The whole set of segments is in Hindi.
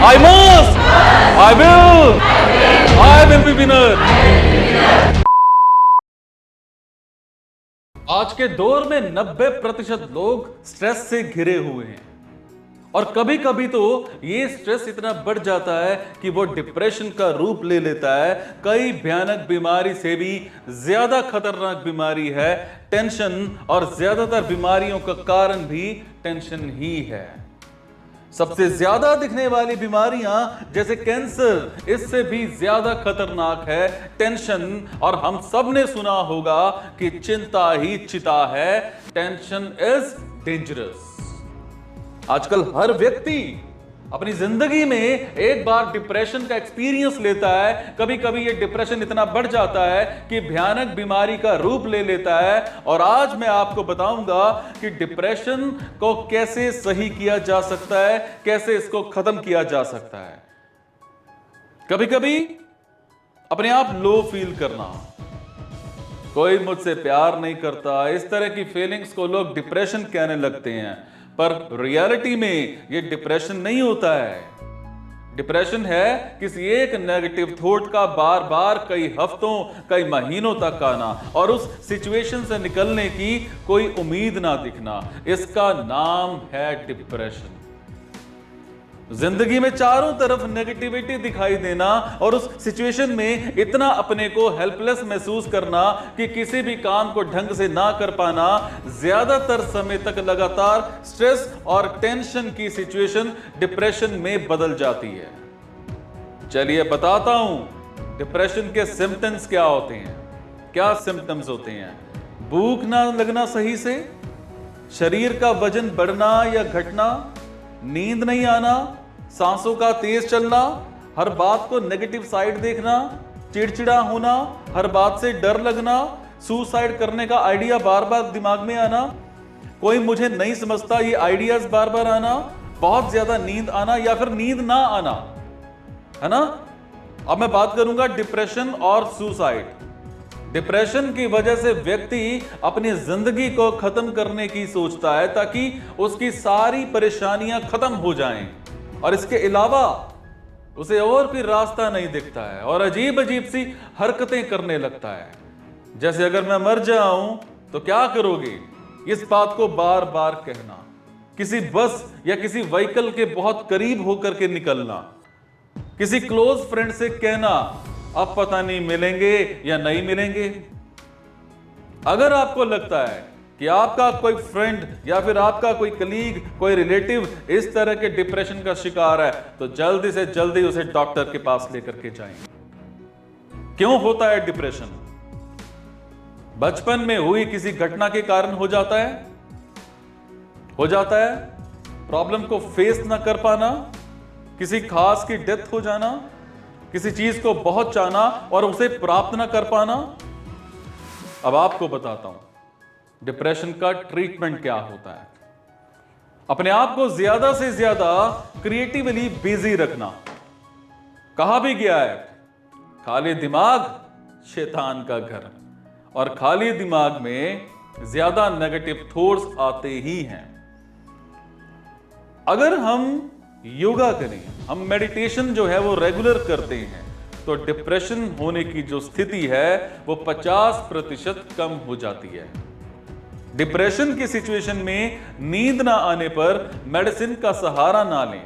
I must. I will. I will be winner. आज के दौर में 90% लोग स्ट्रेस से घिरे हुए हैं और कभी कभी तो ये स्ट्रेस इतना बढ़ जाता है कि वो डिप्रेशन का रूप ले लेता है। कई भयानक बीमारी से भी ज्यादा खतरनाक बीमारी है टेंशन, और ज्यादातर बीमारियों का कारण भी टेंशन ही है। सबसे ज्यादा दिखने वाली बीमारियां जैसे कैंसर, इससे भी ज्यादा खतरनाक है टेंशन। और हम सब ने सुना होगा कि चिंता ही चिता है, टेंशन इज डेंजरस। आजकल हर व्यक्ति अपनी जिंदगी में एक बार डिप्रेशन का एक्सपीरियंस लेता है। कभी कभी ये डिप्रेशन इतना बढ़ जाता है कि भयानक बीमारी का रूप ले लेता है। और आज मैं आपको बताऊंगा कि डिप्रेशन को कैसे सही किया जा सकता है, कैसे इसको खत्म किया जा सकता है। कभी कभी अपने आप लो फील करना, कोई मुझसे प्यार नहीं करता, इस तरह की फीलिंग्स को लोग डिप्रेशन कहने लगते हैं, पर रियलिटी में ये डिप्रेशन नहीं होता है। डिप्रेशन है किसी एक नेगेटिव थॉट का बार बार कई हफ्तों कई महीनों तक आना और उस सिचुएशन से निकलने की कोई उम्मीद ना दिखना। इसका नाम है डिप्रेशन। जिंदगी में चारों तरफ नेगेटिविटी दिखाई देना और उस सिचुएशन में इतना अपने को हेल्पलेस महसूस करना कि किसी भी काम को ढंग से ना कर पाना, ज्यादातर समय तक लगातार स्ट्रेस और टेंशन की सिचुएशन डिप्रेशन में बदल जाती है। चलिए बताता हूं डिप्रेशन के सिम्टम्स क्या होते हैं। क्या सिम्टम्स होते हैं? भूख ना लगना सही से, शरीर का वजन बढ़ना या घटना, नींद नहीं आना, सांसों का तेज चलना, हर बात को नेगेटिव साइड देखना, चिड़चिड़ा होना, हर बात से डर लगना, सुसाइड करने का आइडिया बार बार दिमाग में आना, कोई मुझे नहीं समझता ये आइडियाज बार बार आना, बहुत ज्यादा नींद आना या फिर नींद ना आना, है ना। अब मैं बात करूंगा डिप्रेशन और सुसाइड। डिप्रेशन की वजह से व्यक्ति अपनी जिंदगी को खत्म करने की सोचता है ताकि उसकी सारी परेशानियां खत्म हो जाएं, और इसके अलावा उसे और कोई रास्ता नहीं दिखता है और अजीब अजीब सी हरकतें करने लगता है। जैसे अगर मैं मर जाऊं तो क्या करोगे, इस बात को बार बार कहना, किसी बस या किसी व्हीकल के बहुत करीब होकर के निकलना, किसी क्लोज फ्रेंड से कहना अब पता नहीं मिलेंगे या नहीं मिलेंगे। अगर आपको लगता है कि आपका कोई फ्रेंड या फिर आपका कोई कलीग, कोई रिलेटिव इस तरह के डिप्रेशन का शिकार है तो जल्दी से जल्दी उसे डॉक्टर के पास लेकर के जाएं। क्यों होता है डिप्रेशन? बचपन में हुई किसी घटना के कारण हो जाता है। प्रॉब्लम को फेस ना कर पाना, किसी खास की डेथ हो जाना, किसी चीज को बहुत चाहना और उसे प्राप्त ना कर पाना। अब आपको बताता हूं डिप्रेशन का ट्रीटमेंट क्या होता है। अपने आप को ज्यादा से ज्यादा क्रिएटिवली बिजी रखना। कहा भी गया है खाली दिमाग शैतान का घर, और खाली दिमाग में ज्यादा नेगेटिव थॉट्स आते ही हैं। अगर हम योगा करें, हम मेडिटेशन जो है वो रेगुलर करते हैं, तो डिप्रेशन होने की जो स्थिति है वो 50% कम हो जाती है। डिप्रेशन की सिचुएशन में नींद ना आने पर मेडिसिन का सहारा ना लें।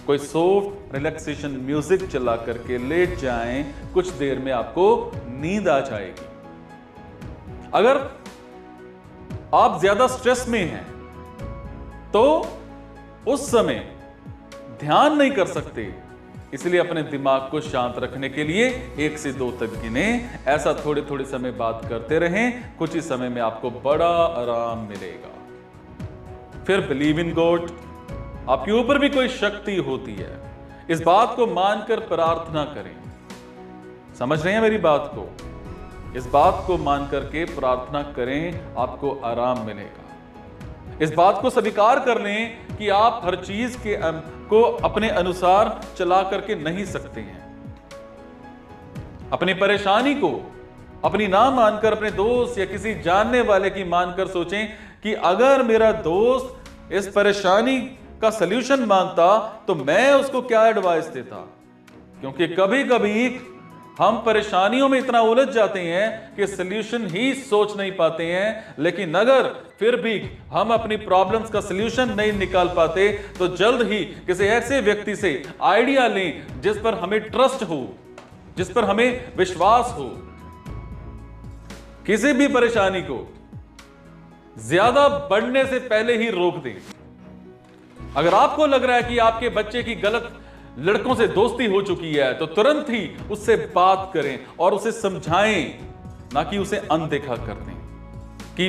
कोई सॉफ्ट रिलैक्सेशन म्यूजिक चला करके लेट जाएं, कुछ देर में आपको नींद आ जाएगी। अगर आप ज्यादा स्ट्रेस में हैं तो उस समय ध्यान नहीं कर सकते, इसलिए अपने दिमाग को शांत रखने के लिए 1 से 2 तक गिने। ऐसा थोड़े थोड़े समय बात करते रहें, कुछ ही समय में आपको बड़ा आराम मिलेगा। फिर बिलीव इन गॉड, आपके ऊपर भी कोई शक्ति होती है, इस बात को मानकर प्रार्थना करें। समझ रहे हैं मेरी बात को? इस बात को मान करके प्रार्थना करें, आपको आराम मिलेगा। इस बात को स्वीकार कर लें कि आप हर चीज को अपने अनुसार चला करके नहीं सकते हैं। अपनी परेशानी को अपनी ना मानकर अपने दोस्त या किसी जानने वाले की मानकर सोचें कि अगर मेरा दोस्त इस परेशानी का सलूशन मांगता तो मैं उसको क्या एडवाइस देता। क्योंकि कभी कभी हम परेशानियों में इतना उलझ जाते हैं कि सलूशन ही सोच नहीं पाते हैं। लेकिन अगर फिर भी हम अपनी प्रॉब्लम्स का सलूशन नहीं निकाल पाते तो जल्द ही किसी ऐसे व्यक्ति से आइडिया लें जिस पर हमें ट्रस्ट हो, जिस पर हमें विश्वास हो। किसी भी परेशानी को ज्यादा बढ़ने से पहले ही रोक दें। अगर आपको लग रहा है कि आपके बच्चे की गलत लड़कों से दोस्ती हो चुकी है तो तुरंत ही उससे बात करें और उसे समझाएं, ना कि उसे अनदेखा कर दें कि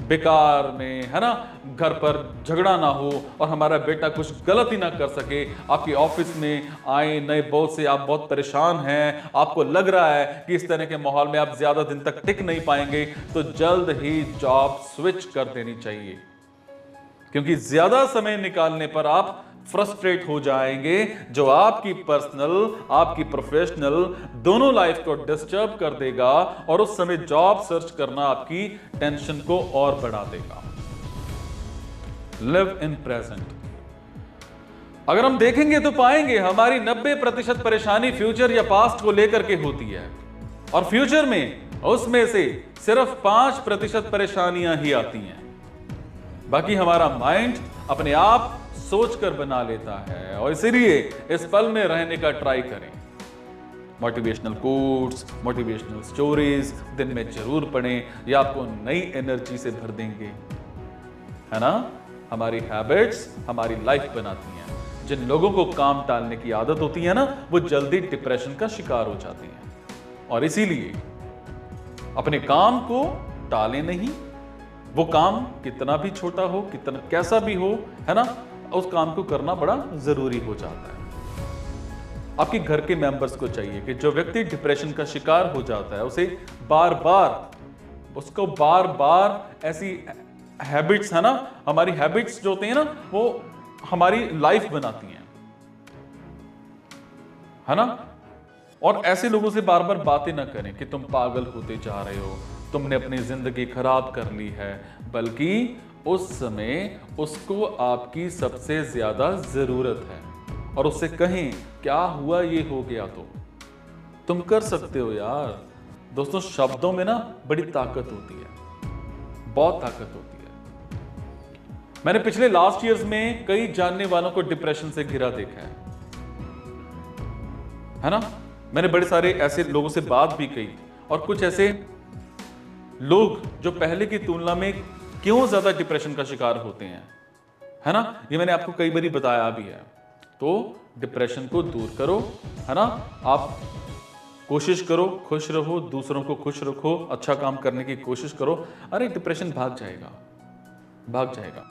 बेकार में, है ना, घर पर झगड़ा ना हो और हमारा बेटा कुछ गलत ही ना कर सके। आपके ऑफिस में आए नए बॉस से आप बहुत परेशान हैं, आपको लग रहा है कि इस तरह के माहौल में आप ज्यादा दिन तक टिक नहीं पाएंगे, तो जल्द ही जॉब स्विच कर देनी चाहिए। क्योंकि ज्यादा समय निकालने पर आप फ्रस्ट्रेट हो जाएंगे, जो आपकी पर्सनल, आपकी प्रोफेशनल दोनों लाइफ को डिस्टर्ब कर देगा और उस समय जॉब सर्च करना आपकी टेंशन को और बढ़ा देगा। Live in present. अगर हम देखेंगे तो पाएंगे हमारी 90% परेशानी फ्यूचर या पास्ट को लेकर के होती है और फ्यूचर में उसमें से सिर्फ 5% परेशानियां ही आती हैं। बाकी हमारा माइंड अपने आप सोचकर बना लेता है और इसीलिए इस पल में रहने का ट्राई करें। मोटिवेशनल कोट्स, मोटिवेशनल स्टोरीज दिन में जरूर पढ़ें, ये आपको नई एनर्जी से भर देंगे, है ना। हमारी हैबिट्स हमारी लाइफ बनाती हैं। जिन लोगों को काम टालने की आदत होती है ना, वो जल्दी डिप्रेशन का शिकार हो जाते हैं। और इसीलिए अपने काम को टालें नहीं। वो काम कितना भी छोटा हो, कितना कैसा भी हो, है ना, उस काम को करना बड़ा जरूरी हो जाता है। आपके घर के मेंबर्स को चाहिए कि जो व्यक्ति डिप्रेशन का शिकार हो जाता है उसे बार बार ऐसी हैबिट्स, है ना, हमारी हैबिट्स जो होती हैं ना, वो हमारी लाइफ बनाती हैं, है ना। और ऐसे लोगों से बार बार बातें ना करें कि तुम पागल होते जा रहे हो, तुमने अपनी जिंदगी खराब कर ली है, बल्कि उस समय उसको आपकी सबसे ज्यादा जरूरत है और उससे कहें क्या हुआ, ये हो गया तो तुम कर सकते हो यार। दोस्तों, शब्दों में ना बड़ी ताकत होती है, बहुत ताकत होती है। मैंने पिछले लास्ट ईयर्स में कई जानने वालों को डिप्रेशन से घिरा देखा है ना। मैंने बड़े सारे ऐसे लोगों से बात भी की और कुछ ऐसे लोग जो पहले की तुलना में क्यों ज्यादा डिप्रेशन का शिकार होते हैं, है ना, ये मैंने आपको कई बार बताया भी है। तो डिप्रेशन को दूर करो, है ना। आप कोशिश करो, खुश रहो, दूसरों को खुश रखो, अच्छा काम करने की कोशिश करो। अरे डिप्रेशन भाग जाएगा, भाग जाएगा।